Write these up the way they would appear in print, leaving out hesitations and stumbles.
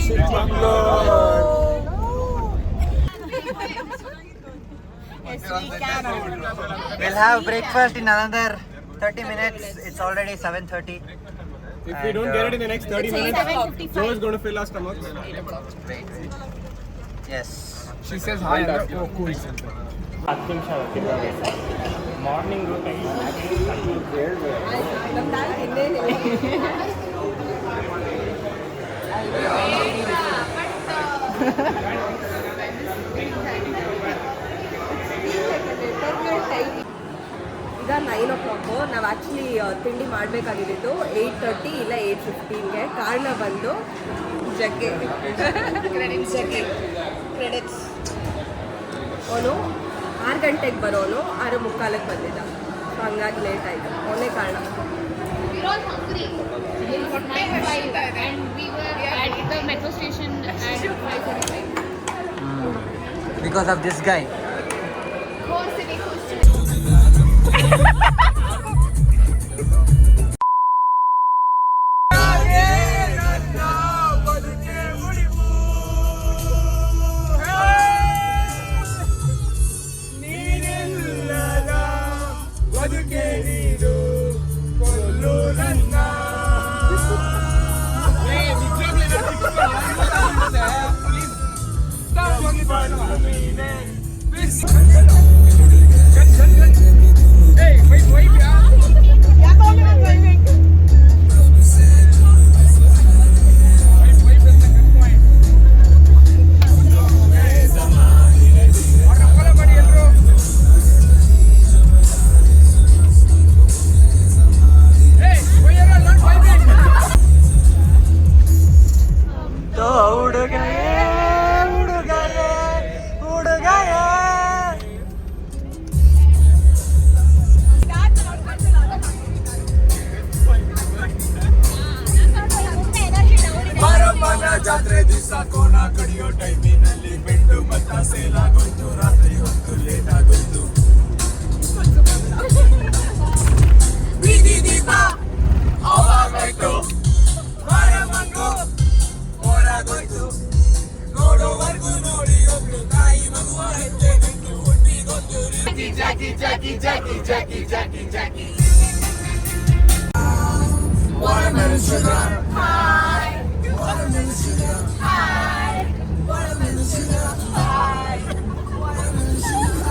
We'll have breakfast in another 30 minutes. It's already 7:30. If we don't get it in the next 30 minutes, Joe is going to fill our stomachs. Wait. Yes. She says hi. Oh, cool. 10 ನಿಮಿಷ morning ಈಗ 9 o'clock. ನಾವು actually ತಿಂಡಿ ಮಾಡಬೇಕಾಗಿದ್ದು 8:30 ಇಲ್ಲ 8:15ಗೆ. ಕಾರಣ ಬಂದು ಜಗ್ಗೆ credits ಅವನು 6 ಗಂಟೆಗೆ ಬರೋನು 6:45ಕ್ಕೆ ಬಂದಿದ್ದ. ಸೊ ಹಂಗಾಗಿ ಲೇಟ್ ಆಯಿತು. ಅವನೇ ಕಾರಣ. And we were at the metro station at 5:45. Because of this guy. ಜಾತ್ರೆ ದಿವಸ ಕೋಣ ಕಡಿಯೋ ಟೈಮಿನಲ್ಲಿ ಬೆಂಡು ಮತ್ತ ಸೇಲಾಗೋಯ್ತು. ರಾತ್ರಿ ಹೊತ್ತು ಲೇಟ್ ಆಗೋಯ್ತು. ಬೀದಿ ದೀಪ ಅವಾಗೋಯ್ತು. ಬಾರಮ್ಮಂಗು ಹೊರಗೋಯ್ತು. ನೋಡೋವರೆಗೂ ನೋಡಿ ಒಬ್ಳು ತಾಯಿ ಮಗುವ ಹೆಜ್ಜೆ ಬಿಟ್ಟು ಹುಟ್ಟಿಗೊತ್ತು. Jackie Jackie Jackie Jackie Jackie Jackie watermelon sugar high. Watermelon sugar high. Watermelon sugar high. Watermelon sugar high.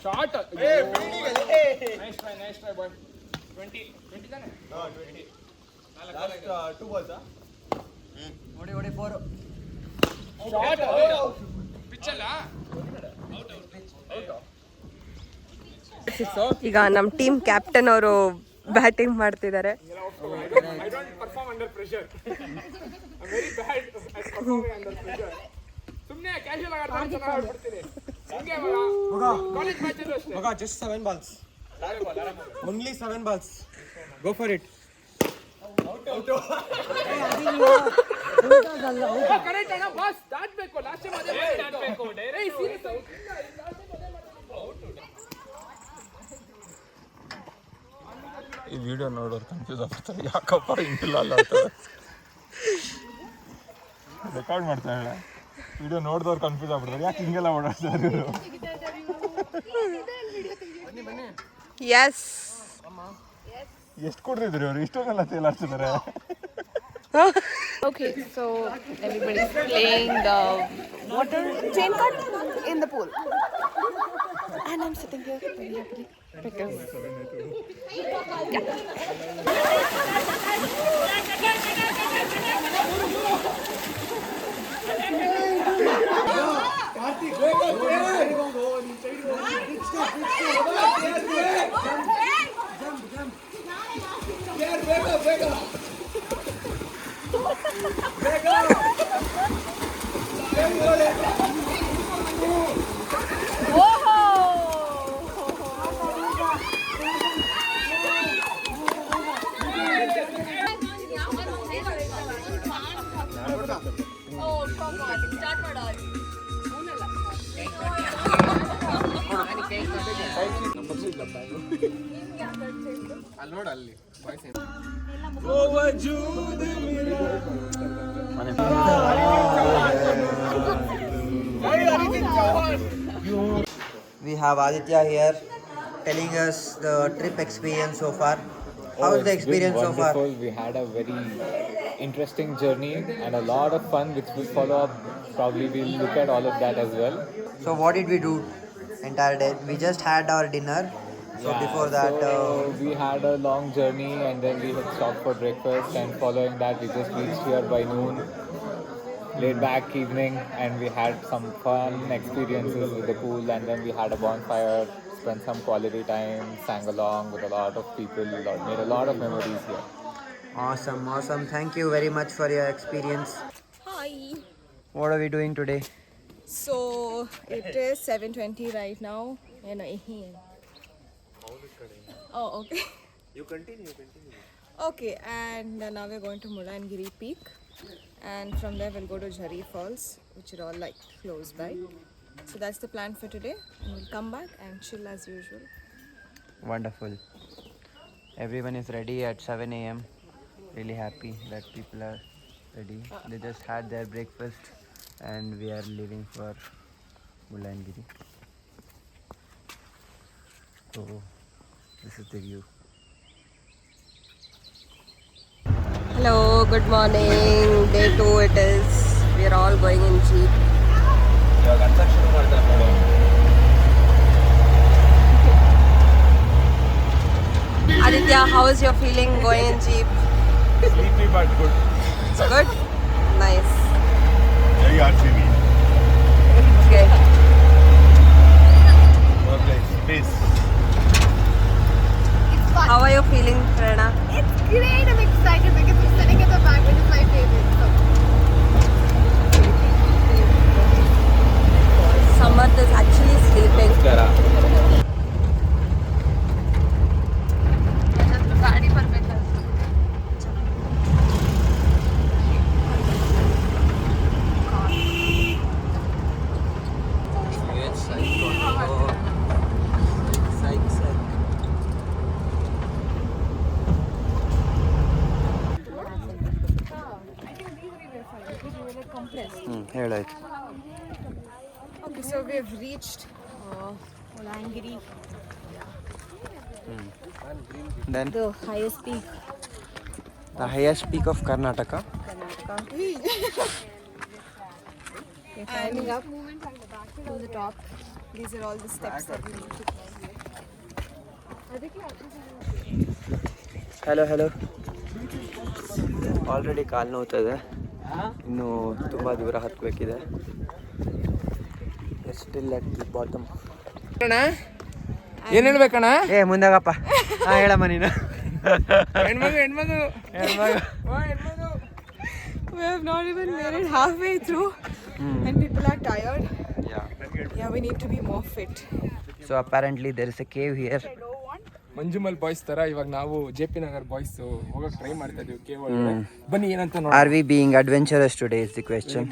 Shot. Hey, nice try, boy. 20 ತಾನೆ? No, 20. Last 2 balls. Odi 4. Shot. Pitch ಅಲ್ಲ? Out. ಈಗ ನಮ್ಮ ಟೀಮ್ ಕ್ಯಾಪ್ಟನ್ ಅವರು ಬ್ಯಾಟಿಂಗ್ ಮಾಡ್ತಿದ್ದಾರೆ. I don't perform under pressure. I'm very bad at performing under pressure. ಸುಮ್ಮನೆ casual ಆಗಿ ಆಡ್ತಾ ಆಡ್ಬಿಡ್ತೀನಿ. ಹಿಂಗೆ ಮಗ ಕಾಲೇಜ್ ಮ್ಯಾಚ್ ಅಲ್ಲೂ ಅಷ್ಟೇ. ಮಗ just 7 balls. Only 7 balls. Go for it. Out. Correct ಅಣ್ಣ ಬಾಸ್ ದಾಟ್ಬೇಕು ಲಾಸ್ಟ್ ಟೈಮ್ ಅದೇ ದಾಟ್ಬೇಕು ಡೈರೆಕ್ಟ್ ಈ ವಿಡಿಯೋ ನೋಡೋರು ಕನ್ಫ್ಯೂಸ್ ಆಗ್ತಾರೆ, ಯಾಕಪ್ಪ ಹಿಂಗಿಲ್ಲ ಅಲ್ಲ ರೆಕಾರ್ಡ್ ಮಾಡ್ತಾಳೆ. ವಿಡಿಯೋ ನೋಡಿದವ್ರು ಕನ್ಫ್ಯೂಸ್ ಆಗ್ಬಿಡ್ತಾರೆ, ಯಾಕೆ ಹಿಂಗೆಲ್ಲ ಓಡಾಡ್ತಾರೆ ಇವರು. Yes. ಎಷ್ಟು ಕೊಡ್ತಿದ್ರಿ ಅವ್ರು ಇಷ್ಟೊಂದೆಲ್ಲ ತೇಲಾಡ್ತಿದ್ದಾರೆ. Okay, so everybody's playing the water chain cut in the pool. And I'm sitting here very happily because We have Aditya here telling us the trip experience so far. How is the experience so far? Wonderful. We had a very interesting journey and a lot of fun, which will follow up. Probably we'll look at all of that as well. So what did we do entire day? We just had our dinner. So before that, so we had a long journey and then we had stopped for breakfast, and following that we just reached here by noon. Laid back evening, and we had some fun experiences with the pool, and then we had a bonfire, spent some quality time, sang along with a lot of people, made a lot of memories here. awesome. Thank you very much for your experience. hi. What are we doing today? So it is 7:20 right now, and oh, okay. You continue. Okay, and now we're going to Mulangiri Peak, and from there we'll go to Jhari Falls, which are all like close by. So that's the plan for today, and we'll come back and chill as usual. Wonderful. Everyone is ready at 7 a.m. Really happy that people are ready. They just had their breakfast and we are leaving for Mulangiri. So this is the view. Hello, good morning. Day 2 it is. We are all going in jeep. Aditya, how is your feeling going in jeep? Sleepy but good. Good? Nice. Very RCB. Okay. Okay, peace. How are you feeling, Prerna? It's great. I'm excited because we're sitting at the back, which is my favorite. So. Samarth is actually sleeping. गाड़ी पर बैठा ಹೇಳಾಯ್ತು. Okay, so we have reached Mulangiri, Then the highest peak. the highest peak of Karnataka. We're climbing up to the top. These are all the steps that we need to climb. Hello already ಕಾಲು ನೋವ್ತದೆ, ಇನ್ನು ತುಂಬ ದೂರ ಹತ್ತಬೇಕಿದೆ. Still at the bottom. ಏನ್ ಹೇಳ್ಬೇಕಣ್ಣ? ಮುಂದಾಗಪ್ಪ. ಹೇಳಮ್ಮ ನೀನು. ಹೆಣ್ಮಗು We have not even made it halfway through and people are tired. Yeah, we need to be more fit. So apparently there is a cave here Manjummel boys ತರ ಇವಾಗ ನಾವು JP Nagar boys ಹೋಗಕ್ try ಮಾಡ್ತಾ ಇದೀವಿ ಕೇವಲ ಬನ್ನಿ ಏನಂತ ನೋಡಿ. Are we being adventurous today is the question.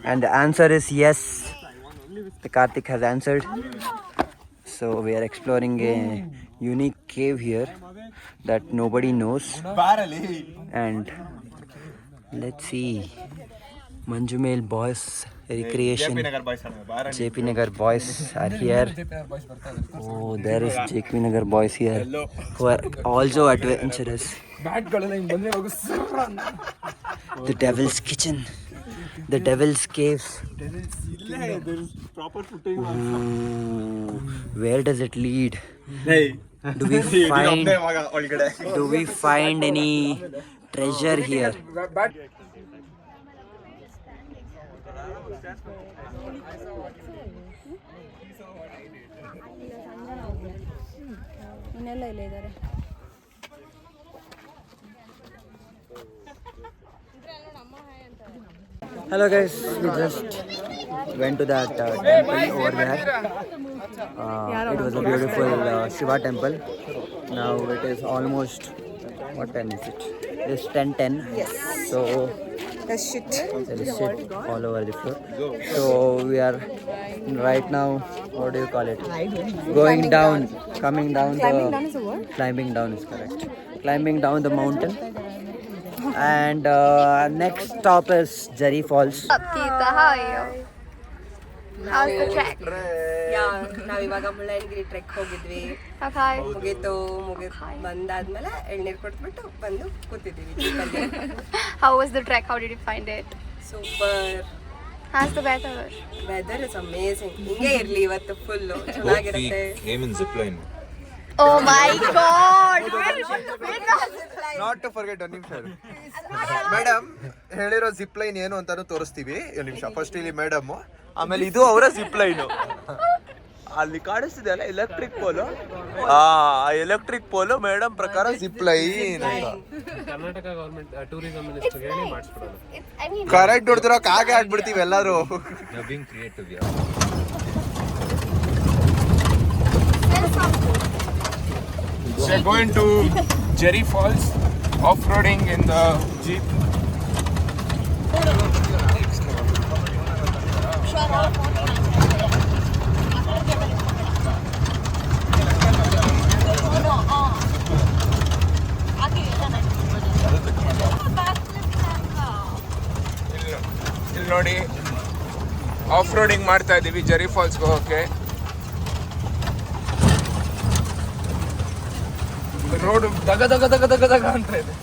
And the answer is yes. The Karthik has answered. So we are exploring a unique cave here that nobody knows. And let's see. Manjumel Boys Recreation. JP Nagar Boys are here. Oh, there is JP Nagar Boys here who are also adventurous. ಬ್ಯಾಟ್ಗಳೆಲ್ಲ ಹಿಂಗ್ ಬಂದ್ರೆ ಹೋಗೋ The Devil's Kitchen. The Devil's Cave. Ooh, where does it lead? Do we find any treasure here? ಇನ್ನೆಲ್ಲ ಇಲ್ಲ ಇದ್ದಾರೆ. Hello guys, we just went to that temple over there. It was a beautiful Shiva temple. Now it is almost, what time is it? It's 10:10. Yes. So That's shit. there is shit all over the floor. So we are right now, what do you call it? Going down, coming down. Climbing down is a word? Climbing down is correct. Climbing down the mountain. And next stop is Jari Falls. Geeta, how are you? How's the track? ನಾವಿವಾಗ Mullayanagiri trek ಹೋಗಿದ್ವಿ. Okay. ಮುಗೀತು ಬಂದಾದ್ಮೇಲೆ ಎಳ್ನೀರು ಕೊಟ್ಬಿಟ್ಟು ಬಂದು ಕೂತಿದ್ದೀವಿ. How was the trek? How did you find it? Super. How's the weather? Weather is amazing. ಹಿಂಗೆ ಇರ್ಲಿ ಇವತ್ತು ಫುಲ್ ಚೆನ್ನಾಗಿರುತ್ತೆ. Oh my god! Not to forget ಒಂದು ನಿಮಿಷ ಮೇಡಮ್ ಹೇಳಿರೋ ಜಿಪ್ ಲೈನ್ ಏನು ಅಂತಾನು ತೋರಿಸ್ತೀವಿ. ಒಂದು ನಿಮಿಷ ಫಸ್ಟ್ ಇಲ್ಲಿ ಮೇಡಮ್, ಆಮೇಲೆ ಇದು ಅವರ ಜಿಪ್ ಲೈನು. ಅಲ್ಲಿ ಕಾಣಿಸ್ತಿದೆ ಅಲ್ಲ ಎಲೆಕ್ಟ್ರಿಕ್ ಪೋಲು, ಆ ಎಲೆಕ್ಟ್ರಿಕ್ ಪೋಲು ಮೇಡಮ್ ಪ್ರಕಾರ zip line. Karnataka government tourism minister ಹೇಳಿ ಮಾಡಿಸ್ಬಿಡೋದು. ಕರೆಕ್ಟ್ ಹೊಡ್ದಿರೋಕೆ ಹಾಗೆ ಆಡ್ಬಿಡ್ತೀವಿ ಎಲ್ಲರೂ. We're going to Jerry Falls, off-roading in the Jeep. ಇಲ್ಲಿ ನೋಡಿ ಆಫ್-ರೋಡಿಂಗ್ ಮಾಡ್ತಾ ಇದೀವಿ ಜೆರಿ ಫಾಲ್ಸ್ಗೆ ಹೋಗೋಕೆ. ರೋಡ್ ದಗ ದಗ ದಗ ದಗ ದಗ ಅಂತ ಇದೆ.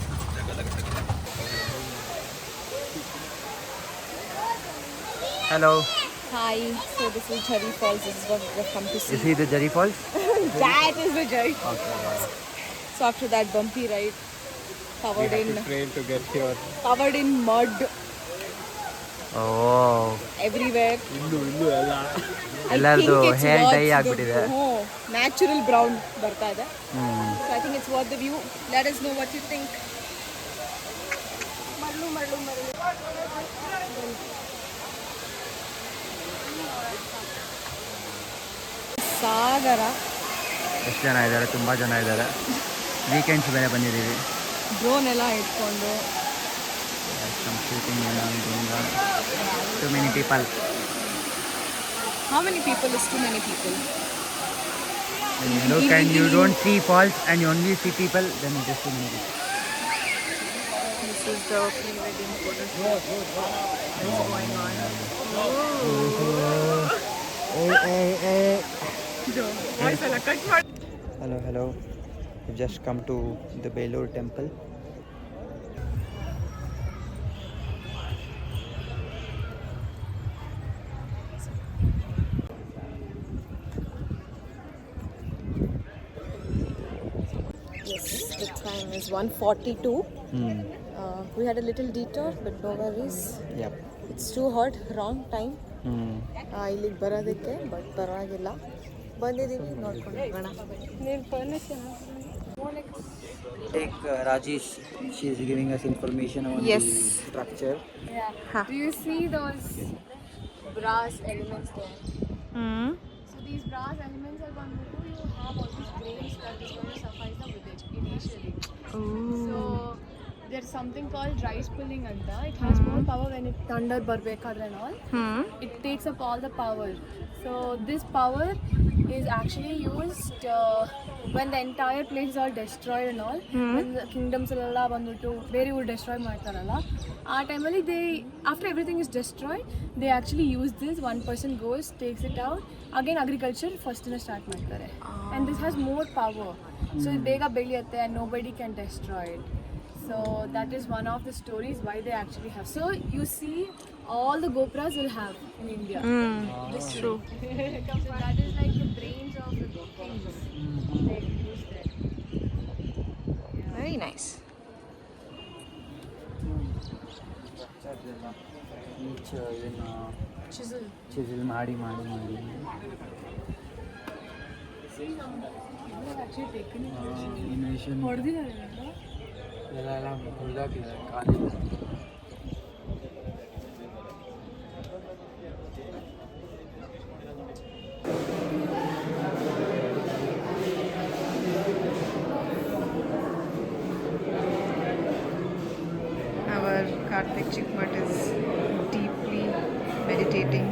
Hello. Hi, so this is Jari Falls. This is what we've come to see. Is he the Jari Falls? That is the Jari. Okay. So after that bumpy ride, covered in Trail to get here. covered in mud Oh. everywhere. I ಎಲ್ಲರದು think it's hair worth dye the- ಆಗ್ಬಿಟ್ಟಿದೆ. Natural brown ಬರ್ತಾ ಇದೆ. So I think it's worth the view. Let us know what you think. ಸಾಗರ. ಎಷ್ಟು ಜನ ಇದ್ದಾರೆ? ತುಂಬ ಜನ ಇದ್ದಾರೆ. ವೀಕೆಂಡ್ಸ್ ಬೇರೆ ಬಂದಿದ್ದೀವಿ. ಡ್ರೋನ್ ಎಲ್ಲ ಇಟ್ಕೊಂಡು. Some shooting going on. Too many people. How many people is too many people? When you look and you don't see falls and you only see people, then it is too many people. This is the pre-wedding photo shoot. What's going on? Hello, hello. We've just come to the Belur temple. Yes, the time is 1:42. We had a little detour, but no worries. Yep. It's too hot, wrong time. ಇಲ್ಲಿಗೆ ಬರೋದಕ್ಕೆ, but ಪರವಾಗಿಲ್ಲ. ಬಂದಿದ್ದೀವಿ, ನೋಡ್ಕೊಂಡು ಹೋಗೋಣ. Take Rajesh. She is giving us information on Yes. the structure. Do you see those brass elements there? So these brass elements are going to you have all these grains that is going to suffice there's something called rice pulling anta. It has more power when it thunder barbekadre and all. It takes up all the power. So this power is actually used when the entire place is all destroyed and all. When the kingdoms alla banduttu very would destroy ಮಾಡ್ತಾರಲ್ಲ ಆ ಟೈಮಲ್ಲಿ they after everything is destroyed they actually use this. One person goes, takes it out, again agriculture first start ಮಾಡ್ತಾರೆ. And this has more power. So it ಬೇಗ ಬೆಳೆಯುತ್ತೆ and nobody can destroy it. So that is one of the stories why they actually have. So you see all the Gopras will have in India. This true. So that is like the brains of the kings. They use that. Very nice. Chisel. Chisel ಮಾಡಿ Actually taken it. Invasion ಹೊಡೆದಿದ್ದಾರೆ ಎಲ್ಲ ಹೊಡೆದಾಕಿದ್ದಾರೆ ಕಾಲಿಲ್ಲ. Our Karthik Chikmat is deeply meditating.